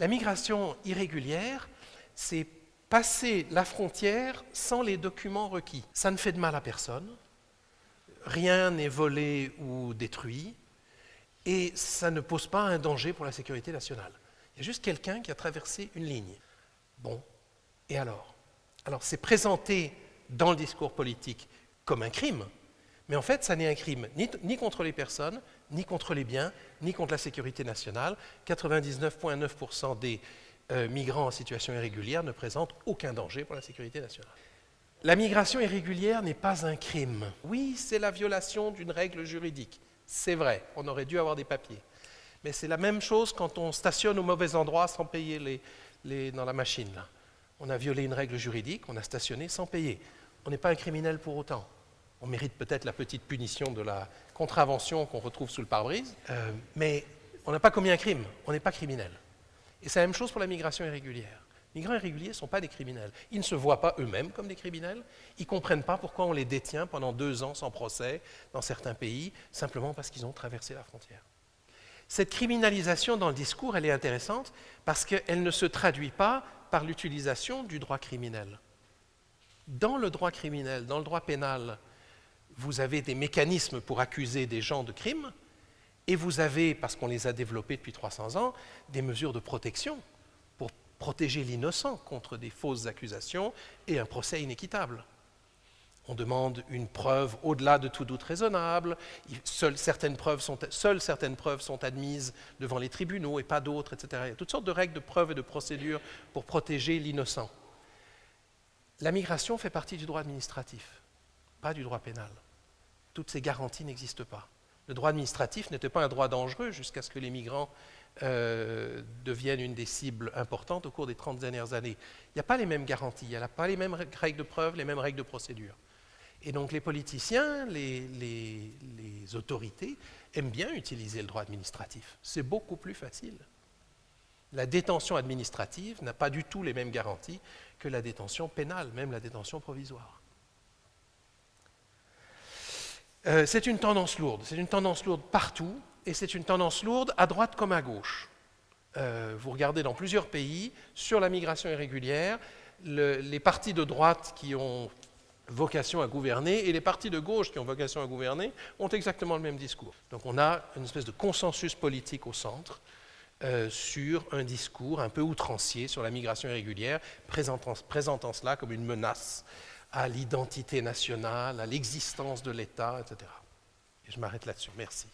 La migration irrégulière, c'est passer la frontière sans les documents requis. Ça ne fait de mal à personne, rien n'est volé ou détruit, et ça ne pose pas un danger pour la sécurité nationale. Il y a juste quelqu'un qui a traversé une ligne. Bon, et alors? Alors c'est présenté dans le discours politique comme un crime, mais en fait ça n'est un crime ni contre les personnes, ni contre les biens, ni contre la sécurité nationale. 99,9% des migrants en situation irrégulière ne présentent aucun danger pour la sécurité nationale. La migration irrégulière n'est pas un crime. Oui, c'est la violation d'une règle juridique. C'est vrai, on aurait dû avoir des papiers. Mais c'est la même chose quand on stationne au mauvais endroit sans payer dans la machine. Là. On a violé une règle juridique, on a stationné sans payer. On n'est pas un criminel pour autant. On mérite peut-être la petite punition de la contravention qu'on retrouve sous le pare-brise, mais on n'a pas commis un crime, on n'est pas criminel. Et c'est la même chose pour la migration irrégulière. Les migrants irréguliers ne sont pas des criminels. Ils ne se voient pas eux-mêmes comme des criminels. Ils ne comprennent pas pourquoi on les détient pendant 2 ans sans procès dans certains pays, simplement parce qu'ils ont traversé la frontière. Cette criminalisation dans le discours, elle est intéressante parce qu'elle ne se traduit pas par l'utilisation du droit criminel. Dans le droit criminel, dans le droit pénal, vous avez des mécanismes pour accuser des gens de crimes et vous avez, parce qu'on les a développés depuis 300 ans, des mesures de protection pour protéger l'innocent contre des fausses accusations et un procès inéquitable. On demande une preuve au-delà de tout doute raisonnable, seules certaines preuves sont admises devant les tribunaux et pas d'autres, etc. Il y a toutes sortes de règles de preuve et de procédures pour protéger l'innocent. La migration fait partie du droit administratif, pas du droit pénal. Toutes ces garanties n'existent pas. Le droit administratif n'était pas un droit dangereux jusqu'à ce que les migrants deviennent une des cibles importantes au cours des 30 dernières années. Il n'y a pas les mêmes garanties, il n'y a pas les mêmes règles de preuve, les mêmes règles de procédure. Et donc les politiciens, les autorités aiment bien utiliser le droit administratif. C'est beaucoup plus facile. La détention administrative n'a pas du tout les mêmes garanties que la détention pénale, même la détention provisoire. C'est une tendance lourde partout, et c'est une tendance lourde à droite comme à gauche. Vous regardez dans plusieurs pays, sur la migration irrégulière, les partis de droite qui ont vocation à gouverner et les partis de gauche qui ont vocation à gouverner ont exactement le même discours. Donc on a une espèce de consensus politique au centre sur un discours un peu outrancier sur la migration irrégulière, présentant cela comme une menace à l'identité nationale, à l'existence de l'État, etc. Et je m'arrête là-dessus. Merci.